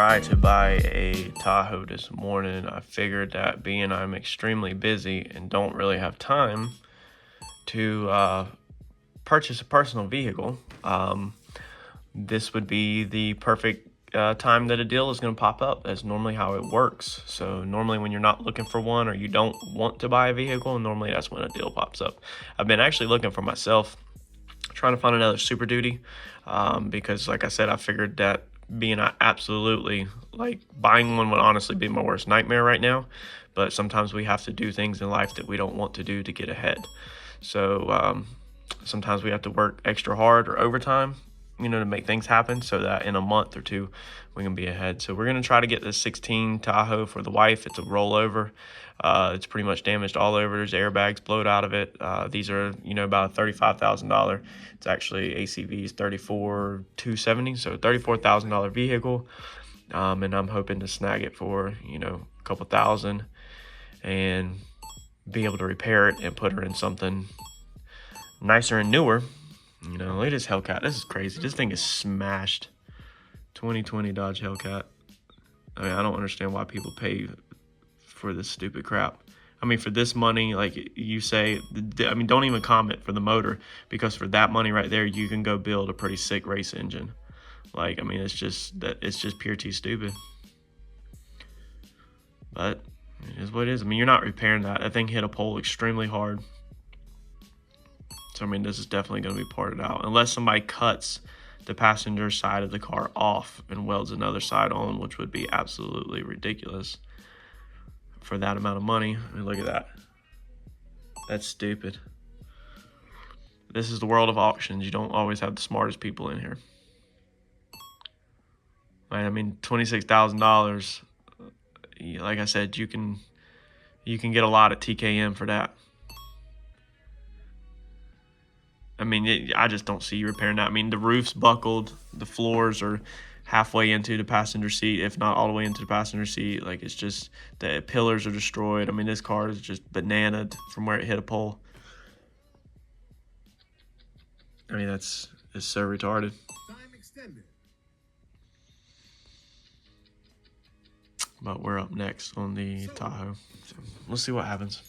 try to buy a Tahoe this morning. I figured that being I'm extremely busy and don't really have time to purchase a personal vehicle, this would be the perfect time that a deal is going to pop up. That's normally how it works. So normally when you're not looking for one or you don't want to buy a vehicle, normally that's when a deal pops up. I've been actually looking for myself, trying to find another Super Duty, because like I said, I figured that being absolutely, like, buying one would honestly be my worst nightmare right now. But sometimes we have to do things in life that we don't want to do to get ahead. So sometimes we have to work extra hard or overtime, to make things happen so that in a month or two we can be ahead. So we're going to try to get this 16 Tahoe for the wife. It's a rollover. It's pretty much damaged all over. There's airbags blowed out of it. These are, about a $35,000. It's actually ACV is $34,270, so $34,000 vehicle. And I'm hoping to snag it for, a couple thousand and be able to repair it and put her in something nicer and newer. Look at this Hellcat. This is crazy. This thing is smashed. 2020 Dodge Hellcat. I mean, I don't understand why people pay for this stupid crap. I mean, for this money, like you say, don't even comment for the motor, because for that money right there, you can go build a pretty sick race engine. Like, I mean, it's just pure T stupid. But it is what it is. I mean, you're not repairing that. That thing hit a pole extremely hard. So, I mean, this is definitely going to be parted out. Unless somebody cuts the passenger side of the car off and welds another side on, which would be absolutely ridiculous for that amount of money. I mean, look at that. That's stupid. This is the world of auctions. You don't always have the smartest people in here. Right? I mean, $26,000. Like I said, you can get a lot of TKM for that. I mean, I just don't see you repairing that. I mean, the roof's buckled, the floors are halfway into the passenger seat, if not all the way into the passenger seat. Like, it's just, the pillars are destroyed. I mean, this car is just bananaed from where it hit a pole. I mean, it's so retarded. Time extended. But we're up next on the Tahoe. So let's see what happens.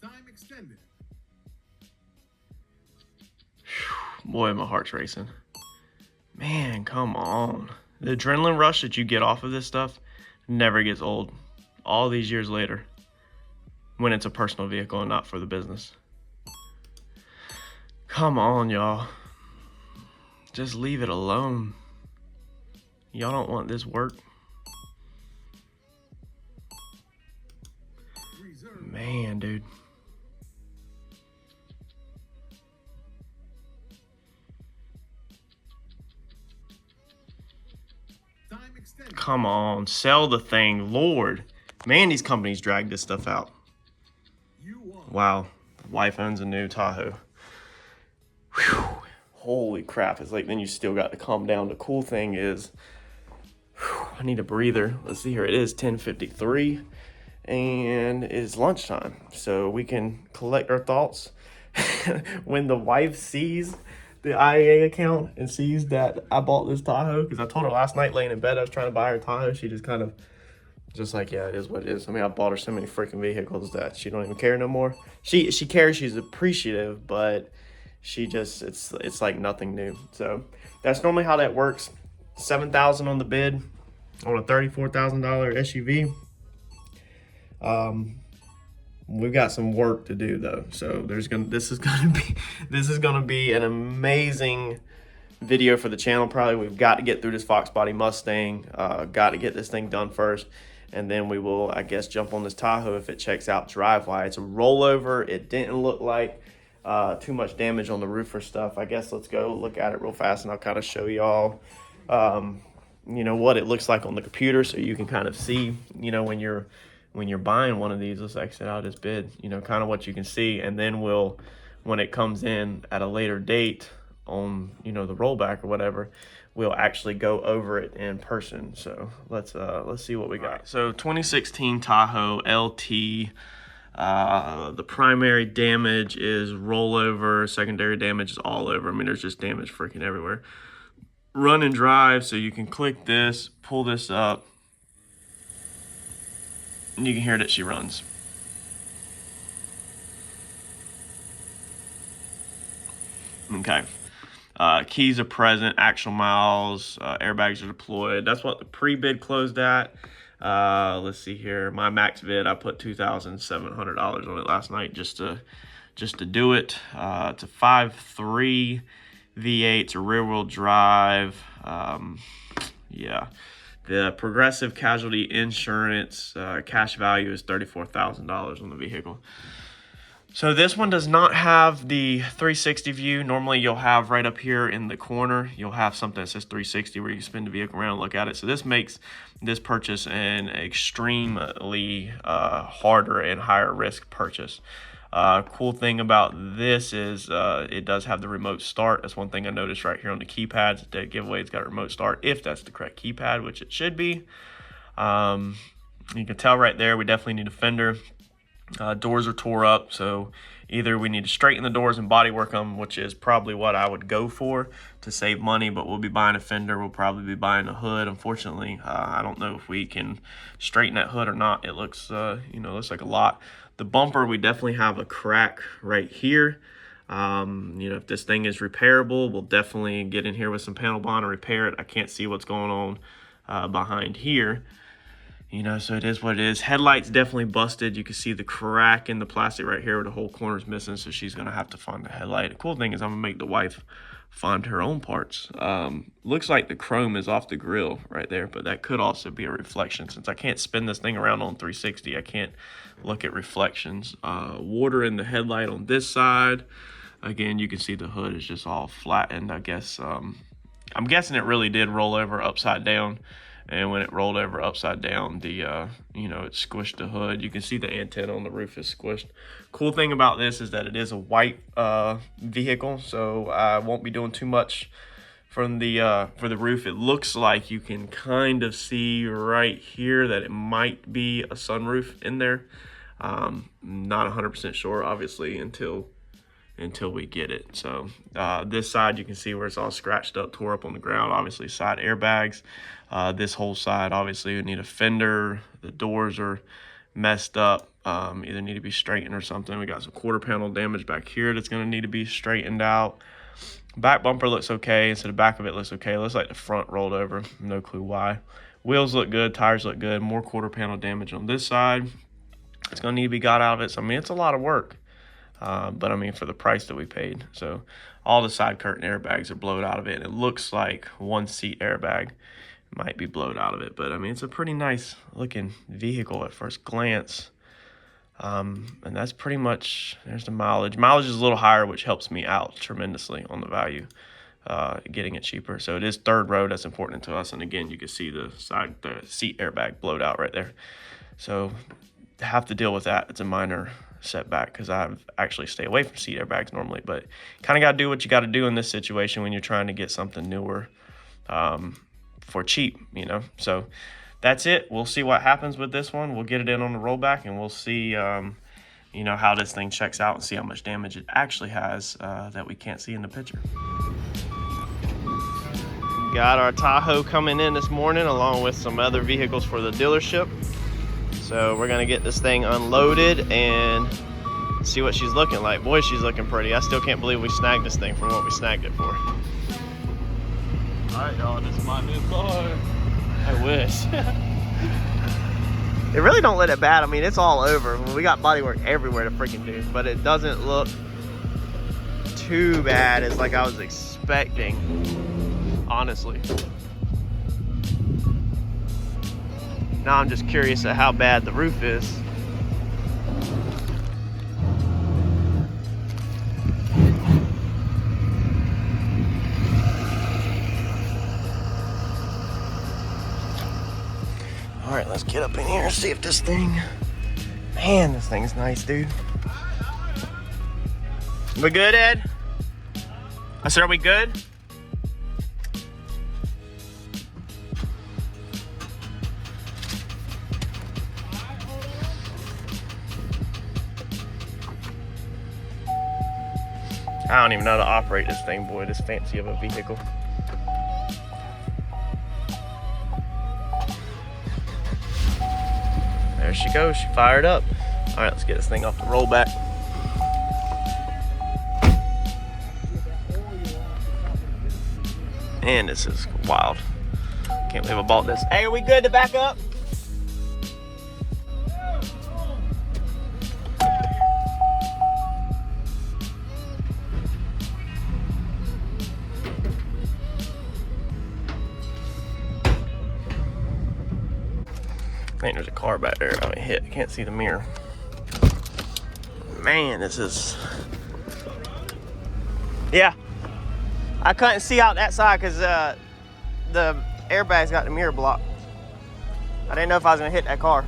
Time extended. Boy, my heart's racing. Man, come on. The adrenaline rush that you get off of this stuff never gets old. All these years later, when it's a personal vehicle and not for the business. Come on, y'all. Just leave it alone. Y'all don't want this work. Man, dude. Come on, sell the thing, Lord. Man, these companies drag this stuff out. Wow, wife owns a new Tahoe. Whew. Holy crap, it's like then you still got to calm down. The cool thing is, I need a breather. Let's see here, it is 10:53 and it's lunchtime. So we can collect our thoughts. When the wife sees the IAA account and sees that I bought this Tahoe, because I told her last night laying in bed I was trying to buy her Tahoe, she just kind of just like, yeah, it is what it is. I mean, I bought her so many freaking vehicles that she don't even care no more. She cares, she's appreciative, but she just, it's like nothing new. So that's normally how that works. $7,000 on the bid on a $34,000 SUV. We've got some work to do though, so this is gonna be an amazing video for the channel. Probably we've got to get through this Fox body Mustang. Got to get this thing done first, and then we will, I guess, jump on this Tahoe if it checks out drive-wise. It's a rollover. It didn't look like too much damage on the roof or stuff. I guess let's go look at it real fast, and I'll kind of show y'all you know, what it looks like on the computer, so you can kind of see, you know, when you're buying one of these. Let's exit out his bid, you know, kind of what you can see, and then when it comes in at a later date on, you know, the rollback or whatever, we'll actually go over it in person. So let's see what we got. Right, so 2016 Tahoe LT. The primary damage is rollover, secondary damage is all over. I mean, there's just damage freaking everywhere. Run and drive, so you can click this, pull this up, and you can hear that she runs. Okay. Keys are present, actual miles, airbags are deployed. That's what the pre-bid closed at. Let's see here. My max bid, I put $2,700 on it last night just to do it. It's a 5.3 V8, it's a rear-wheel drive. Yeah. The Progressive Casualty Insurance cash value is $34,000 on the vehicle. So this one does not have the 360 view. Normally you'll have right up here in the corner, you'll have something that says 360 where you can spin the vehicle around and look at it. So this makes this purchase an extremely harder and higher risk purchase. Cool thing about this is it does have the remote start. That's one thing I noticed right here on the keypads. The giveaway, it's got a remote start if that's the correct keypad, which it should be. You can tell right there we definitely need a fender. Doors are tore up, so either we need to straighten the doors and body work them, which is probably what I would go for to save money, but we'll be buying a fender. We'll probably be buying a hood. Unfortunately, I don't know if we can straighten that hood or not. It looks, you know, looks like a lot. The bumper, we definitely have a crack right here. You know, if this thing is repairable, we'll definitely get in here with some panel bond and repair it. I can't see what's going on behind here. You know, so it is what it is. Headlights definitely busted. You can see the crack in the plastic right here where the whole corner is missing, so she's going to have to find the headlight. The cool thing is I'm going to make the wife find her own parts. Looks like the chrome is off the grill right there, but that could also be a reflection. Since I can't spin this thing around on 360, I can't look at reflections. Water in the headlight on this side. Again, you can see the hood is just all flattened. I guess, I'm guessing it really did roll over upside down. And when it rolled over upside down, you know, it squished the hood. You can see the antenna on the roof is squished. Cool thing about this is that it is a white vehicle, so I won't be doing too much from the for the roof. It looks like you can kind of see right here that it might be a sunroof in there. Not 100% sure, obviously, until we get it. So this side, you can see where it's all scratched up, tore up on the ground. Obviously, side airbags. This whole side, obviously, you need a fender. The doors are messed up. Either need to be straightened or something. We got some quarter panel damage back here that's going to need to be straightened out. Back bumper looks okay, so the back of it looks okay. It looks like the front rolled over. No clue why. Wheels look good. Tires look good. More quarter panel damage on this side. It's going to need to be got out of it. So, I mean, it's a lot of work. But I mean, for the price that we paid. So all the side curtain airbags are blowed out of it. And it looks like one seat airbag might be blowed out of it. But I mean, it's a pretty nice looking vehicle at first glance. And that's pretty much, there's the mileage. Mileage is a little higher, which helps me out tremendously on the value, getting it cheaper. So it is third row. That's important to us. And again, you can see the seat airbag blowed out right there. So have to deal with that. It's a minor setback because I actually stay away from seat airbags normally, but kind of got to do what you got to do in this situation when you're trying to get something newer for cheap, you know. So that's it. We'll see what happens with this one. We'll get it in on the rollback and we'll see you know, how this thing checks out and see how much damage it actually has that we can't see in the picture. Got our Tahoe coming in this morning along with some other vehicles for the dealership. So we're gonna get this thing unloaded and see what she's looking like. Boy, she's looking pretty. I still can't believe we snagged this thing from what we snagged it for. All right, y'all, this is my new car. I wish. It really don't let it bad. I mean, it's all over. We got bodywork everywhere to freaking do, but it doesn't look too bad as like I was expecting, honestly. Now I'm just curious at how bad the roof is. let's get up in here and see if this thing, man, this thing's nice, dude. We good, Ed? I said, are we good? I don't even know how to operate this thing, boy, this fancy of a vehicle. There she goes, she fired up. All right, let's get this thing off the rollback. Man, this is wild. Can't believe I bought this. Hey, are we good to back up? I think there's a car back there I hit. I can't see the mirror. Man, this is... Yeah. I couldn't see out that side because the airbag's got the mirror blocked. I didn't know if I was going to hit that car.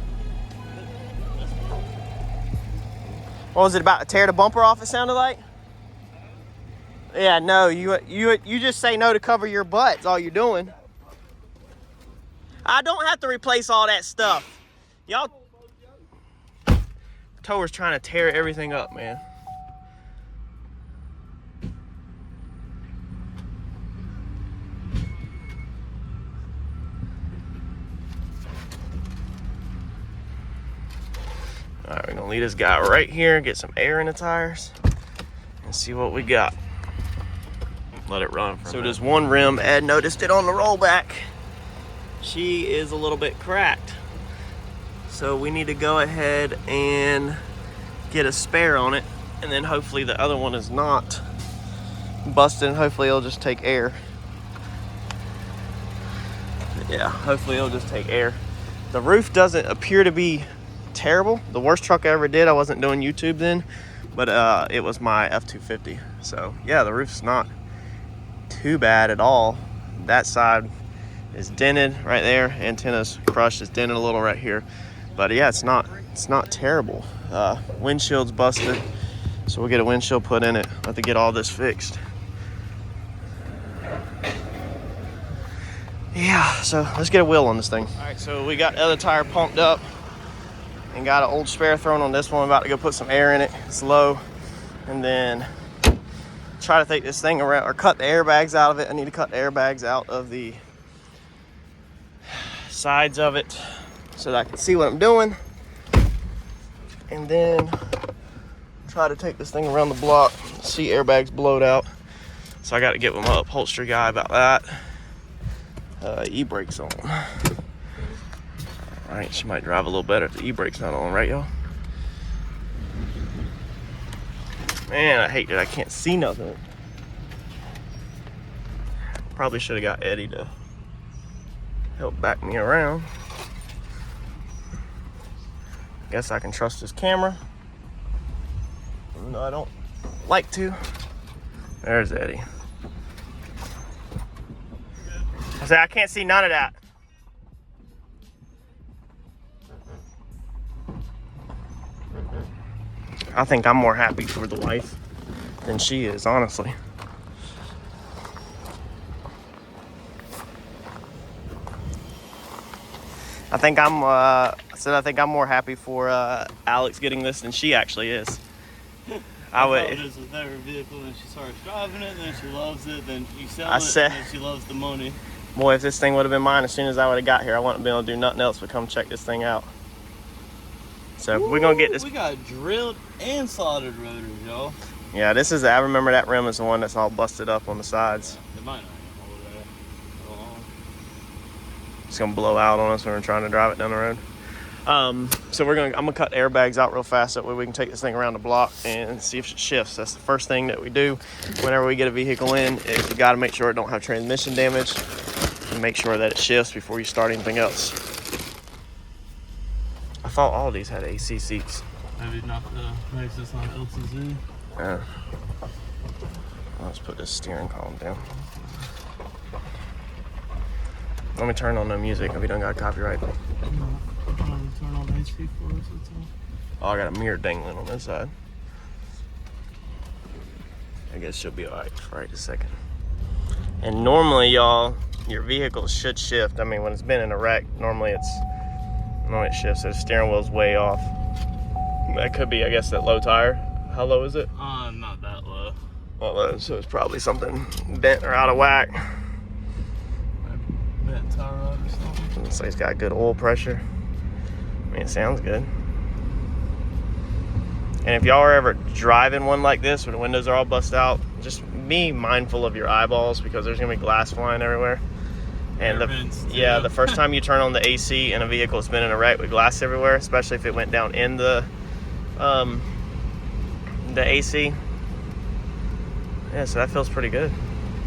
What was it, about to tear the bumper off, it sounded like? Yeah, no, you just say no to cover your butt. That's all you're doing. I don't have to replace all that stuff. Y'all... Tower's trying to tear everything up, man. All right, we're gonna leave this guy right here, get some air in the tires, and see what we got. Let it run for a minute. So there's one rim, Ed noticed it on the rollback. She is a little bit cracked. So we need to go ahead and get a spare on it, and then hopefully the other one is not busted, and hopefully it'll just take air. Yeah, hopefully it'll just take air. The roof doesn't appear to be terrible. The worst truck I ever did, I wasn't doing YouTube then, but it was my F-250. So yeah, the roof's not too bad at all. That side is dented right there. Antenna's crushed. It's dented a little right here. But yeah, it's not terrible. Windshield's busted, so we'll get a windshield put in it. Have to get all this fixed. Yeah, so let's get a wheel on this thing. All right, so we got the other tire pumped up and got an old spare thrown on this one. I'm about to go put some air in it. It's low, and then try to take this thing around or cut the airbags out of it. I need to cut the airbags out of the sides of it so that I can see what I'm doing, and then try to take this thing around the block. See airbags blowed out, so I got to get with my upholstery guy about that. E-brake's on. All right, she might drive a little better if the e-brake's not on, right, y'all? Man, I hate that I can't see nothing. Probably should have got Eddie to help back me around. Guess I can trust his camera, even though I don't like to. There's Eddie. I said I can't see none of that. I think I'm more happy for the wife than she is, honestly. I think I'm more happy for Alex getting this than she actually is. I would. It is a better vehicle, and she starts driving it, and then she loves it, then you sell it, and then she loves the money. Boy, if this thing would have been mine as soon as I would have got here, I wouldn't have been able to do nothing else but come check this thing out. So we're gonna get this. We got drilled and soldered rotors, y'all. Yeah, this is. I remember that rim is the one that's all busted up on the sides. It might not even hold that. Hold on. It's gonna blow out on us when we're trying to drive it down the road. So I'm gonna cut the airbags out real fast so that way we can take this thing around the block and see if it shifts. That's the first thing that we do whenever we get a vehicle in. Is you got to make sure it don't have transmission damage and make sure that it shifts before you start anything else. I thought all of these had AC seats. Maybe not the Nexus on LTZ. Yeah. Let's put this steering column down. Let me turn on the music if we don't got copyright. Turn on the AC for us, that's all. Oh, I got a mirror dangling on this side. I guess she'll be all right for right a second. And normally, y'all, your vehicle should shift. I mean, when it's been in a wreck, normally it shifts. So the steering wheel's way off. That could be, I guess, that low tire. How low is it? Not that low. Not low, so it's probably something bent or out of whack. Bent tire rod or something. Looks like it's got good oil pressure. I mean, it sounds good. And if y'all are ever driving one like this where the windows are all busted out, just be mindful of your eyeballs because there's gonna be glass flying everywhere. And the first time you turn on the AC in a vehicle that's been in a wreck with glass everywhere, especially if it went down in the AC. Yeah, so that feels pretty good.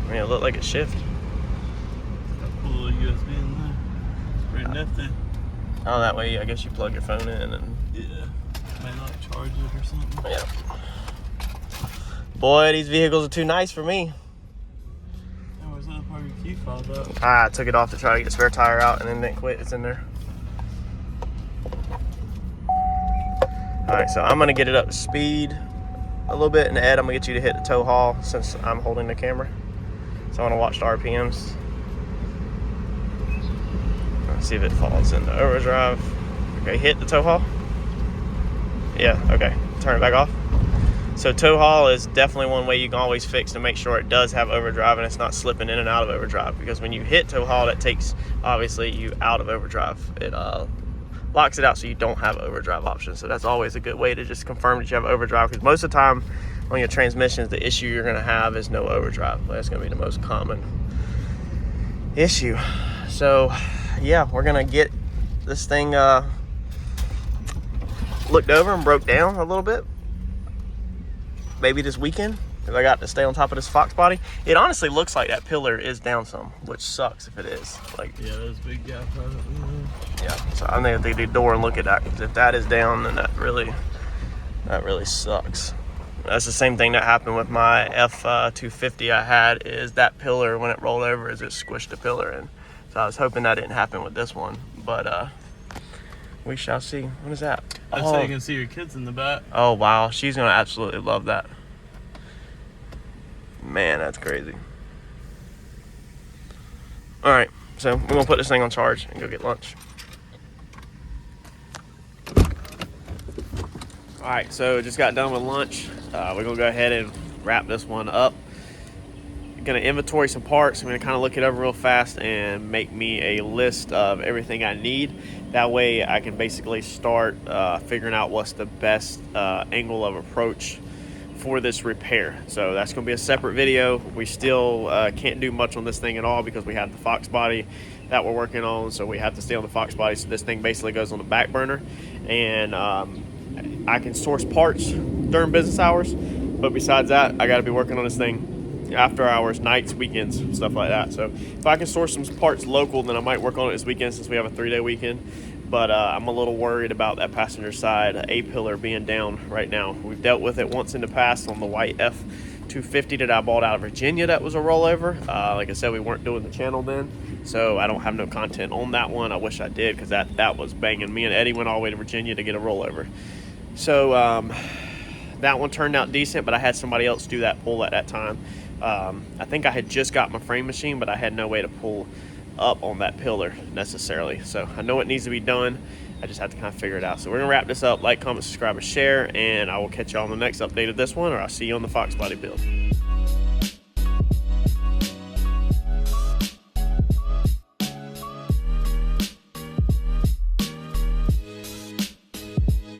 I mean, it looked like it shifted. Got a cool little USB in there. It's pretty nifty. Oh, that way I guess you plug your phone in and yeah. May not charge it or something. Yeah. Boy, these vehicles are too nice for me. Yeah, where's the other part of your key fob though? I took it off to try to get the spare tire out and then didn't quit. It's in there. Alright, so I'm gonna get it up to speed a little bit, and Ed, I'm gonna get you to hit the tow haul since I'm holding the camera. So I wanna watch the RPMs. Let's see if it falls into overdrive. Okay, hit the tow haul. Yeah, okay, turn it back off. So tow haul is definitely one way you can always fix to make sure it does have overdrive and it's not slipping in and out of overdrive, because when you hit tow haul, that takes obviously you out of overdrive. It locks it out so you don't have overdrive options. So that's always a good way to just confirm that you have overdrive, because most of the time on your transmissions, the issue you're gonna have is no overdrive. That's gonna be the most common issue. So yeah, we're gonna get this thing looked over and broke down a little bit, maybe this weekend, because I got to stay on top of this Fox body. It honestly looks like that pillar is down some, which sucks if it is. Like, yeah, there's a big gap right up there. Yeah, so I'm gonna take the door and look at that, because if that is down, then that really sucks. That's the same thing that happened with my F250 I had, is that pillar, when it rolled over, is it squished the pillar in. So I was hoping that didn't happen with this one, but we shall see. What is that? I say you can see your kids in the back. Oh wow, she's gonna absolutely love that. Man, that's crazy. All right, so we're gonna put this thing on charge and go get lunch. All right, so just got done with lunch. We're gonna go ahead and wrap this one up. Gonna inventory some parts. I'm gonna kind of look it over real fast and make me a list of everything I need. That way I can basically start figuring out what's the best angle of approach for this repair. So that's gonna be a separate video. We still can't do much on this thing at all because we have the Fox body that we're working on, so we have to stay on the Fox body. So this thing basically goes on the back burner, and I can source parts during business hours, but besides that, I gotta be working on this thing after hours, nights, weekends, stuff like that. So if I can source some parts local, then I might work on it this weekend since we have a 3-day weekend. But I'm a little worried about that passenger side A-pillar being down right now. We've dealt with it once in the past on the white F250 that I bought out of Virginia that was a rollover. Like I said, we weren't doing the channel then, so I don't have no content on that one. I wish I did, because that was banging. Me and Eddie went all the way to Virginia to get a rollover. So that one turned out decent, but I had somebody else do that pull at that time. I think I had just got my frame machine, but I had no way to pull up on that pillar necessarily. So I know it needs to be done. I just have to kind of figure it out. So we're gonna wrap this up. Like, comment, subscribe, and share, and I will catch y'all on the next update of this one, or I'll see you on the Fox body build.